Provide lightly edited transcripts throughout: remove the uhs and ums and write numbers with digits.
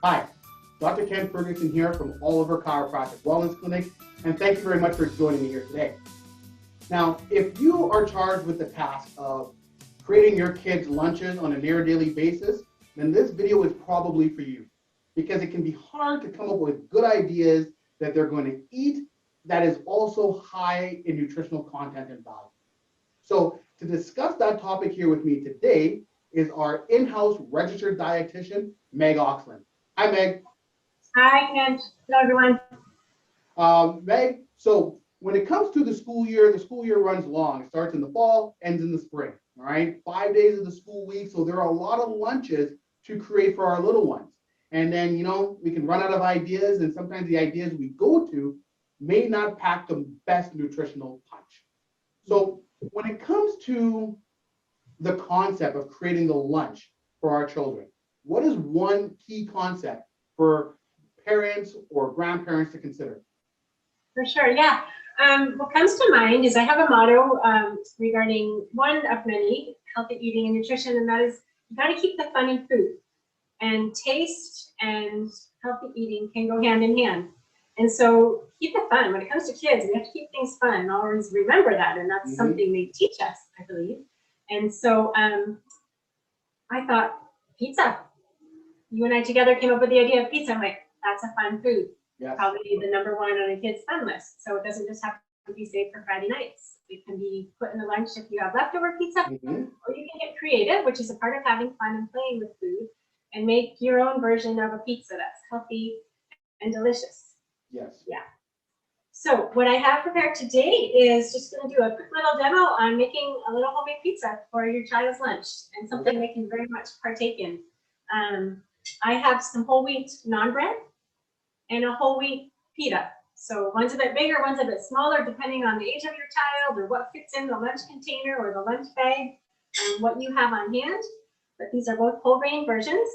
Hi, Dr. Ken Ferguson here from Oliver Chiropractic Wellness Clinic, and thank you very much for joining me here today. Now, if you are charged with the task of creating your kids' lunches on a near daily basis, then this video is probably for you, because it can be hard to come up with good ideas that they're going to eat that is also high in nutritional content and value. So to discuss that topic here with me today is our in-house registered dietitian, Meg Oxland. Hi, Meg. Hi, Ken. Hello, everyone. Meg, so when it comes to the school year runs long. It starts in the fall, ends in the spring, all right? 5 days of the school week, so there are a lot of lunches to create for our little ones. And then, we can run out of ideas, and sometimes the ideas we go to may not pack the best nutritional punch. So when it comes to the concept of creating the lunch for our children, what is one key concept for parents or grandparents to consider? For sure, yeah. What comes to mind is I have a motto regarding one of many, healthy eating and nutrition, and that is you got to keep the fun in food. And taste and healthy eating can go hand in hand. And so keep the fun. When it comes to kids, we have to keep things fun and always remember that. And that's something they teach us, I believe. And so I thought, pizza. You and I together came up with the idea of pizza. I'm like, that's a fun food. Yes. Probably the number one on a kid's fun list. So it doesn't just have to be saved for Friday nights. It can be put in the lunch if you have leftover pizza, or you can get creative, which is a part of having fun and playing with food, and make your own version of a pizza that's healthy and delicious. Yes. Yeah. So what I have prepared today is just going to do a quick little demo on making a little homemade pizza for your child's lunch, and something they can very much partake in. I have some whole wheat naan bread and a whole wheat pita. So one's a bit bigger, one's a bit smaller, depending on the age of your child or what fits in the lunch container or the lunch bag and what you have on hand. But these are both whole grain versions.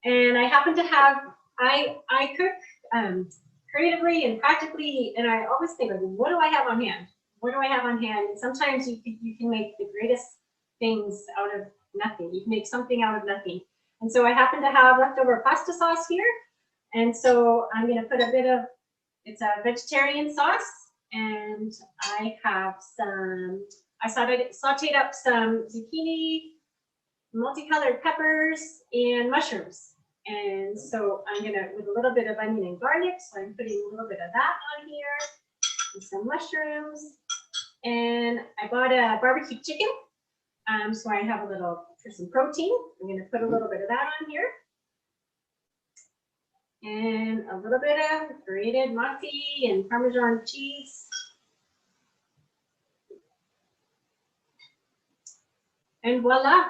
And I happen to have, I cook creatively and practically, and I always think, like, what do I have on hand? What do I have on hand? And sometimes you can make the greatest things out of nothing. You can make something out of nothing. And so I happen to have leftover pasta sauce here. And so I'm going to put a bit of, it's a vegetarian sauce. And I have some, I sauteed up some zucchini, multicolored peppers, and mushrooms. And so I'm going to, with a little bit of onion and garlic, so I'm putting a little bit of that on here, and some mushrooms. And I bought a barbecue chicken. So I have a little, for some protein, I'm going to put a little bit of that on here. And a little bit of grated mozzie and Parmesan cheese. And voila.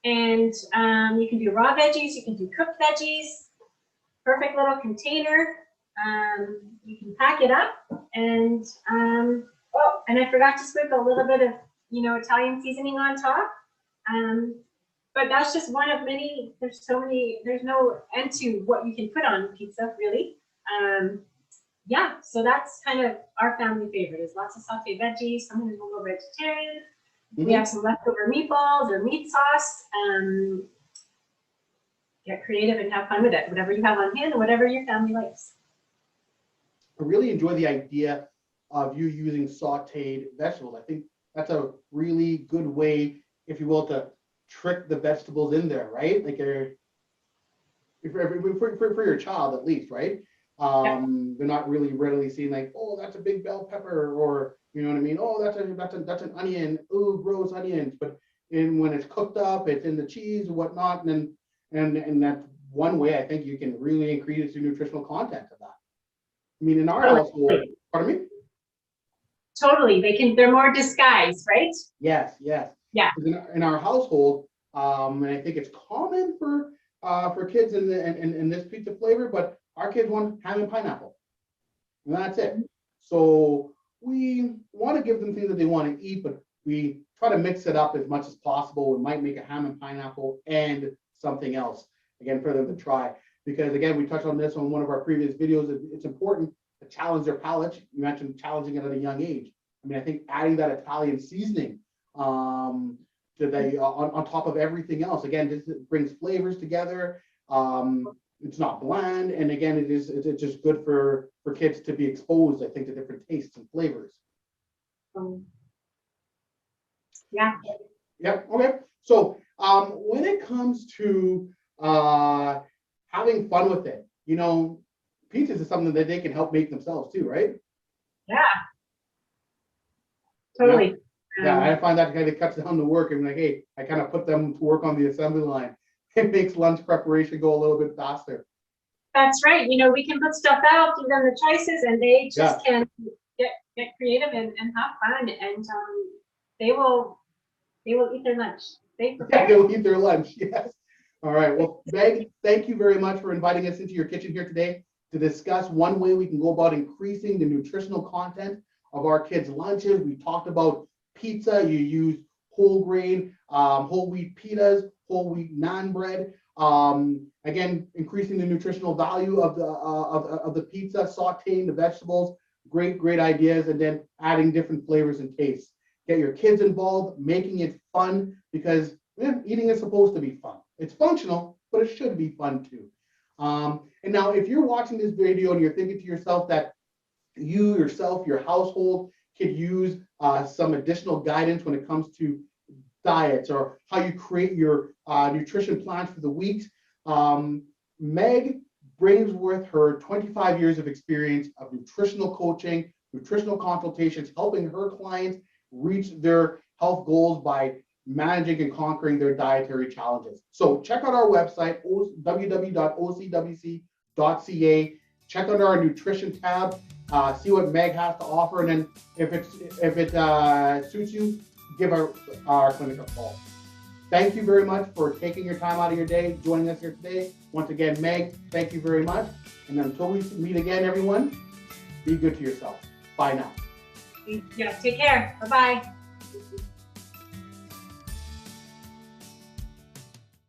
And you can do raw veggies, you can do cooked veggies. Perfect little container. You can pack it up. And oh, and I forgot to sprinkle a little bit of, Italian seasoning on top. But that's just one of many. There's so many. There's no end to what you can put on pizza, really. Yeah, so that's kind of our family favorite. Is lots of sauteed veggies. Sometimes we'll go vegetarian. We have some leftover meatballs or meat sauce. Get creative and have fun with it. Whatever you have on hand, whatever your family likes. I really enjoy the idea of you using sauteed vegetables. I think that's a really good way, if you will, to trick the vegetables in there, right? Like for your child at least, right? They're not really readily seeing like, oh, that's a big bell pepper, or you know what I mean? Oh, that's an onion. Oh, gross onions. But when it's cooked up, it's in the cheese and whatnot, and that's one way I think you can really increase the nutritional content of that. I mean, in our household, pardon me? Totally, they're more disguised, right? Yes, yes. Yeah. In our household, and I think it's common for kids in this pizza flavor, but our kids want ham and pineapple, and that's it. So we want to give them things that they want to eat, but we try to mix it up as much as possible. We might make a ham and pineapple and something else, again, for them to try. Because again, we touched on this on one of our previous videos. It's important to challenge their palate. You mentioned challenging it at a young age. I mean, I think adding that Italian seasoning to the on top of everything else, again, just brings flavors together. it's not bland, and again, it's just good for kids to be exposed, I think, to different tastes and flavors. Yeah. Yep. Okay. So when it comes to having fun with it, you know, pizzas is something that they can help make themselves too, right? Yeah. Totally. Yeah, I find that kind of cuts down the work. I'm like, hey, I kind of put them to work on the assembly line. It makes lunch preparation go a little bit faster. That's right. You know, we can put stuff out, give them the choices, and they just can get creative and have fun. And they will eat their lunch. They'll eat their lunch. Yes. All right. Well, Meg, thank you very much for inviting us into your kitchen here today to discuss one way we can go about increasing the nutritional content of our kids' lunches. We talked about pizza. You use whole grain, whole wheat pitas, whole wheat naan bread. Again, increasing the nutritional value of the pizza, sauteing the vegetables. Great ideas, and then adding different flavors and tastes. Get your kids involved, making it fun, because eating is supposed to be fun. It's functional, but it should be fun too. And now, if you're watching this video and you're thinking to yourself that you yourself, your household, could use some additional guidance when it comes to diets or how you create your nutrition plans for the week, Meg brings with her 25 years of experience of nutritional coaching, nutritional consultations, helping her clients reach their health goals by managing and conquering their dietary challenges. So check out our website, www.ocwc.ca. Check out our nutrition tab, see what Meg has to offer, and then if it suits you, give our clinic a call. Thank you very much for taking your time out of your day, joining us here today. Once again, Meg, thank you very much. And until we meet again, everyone, be good to yourself. Bye now. Yeah, take care. Bye-bye.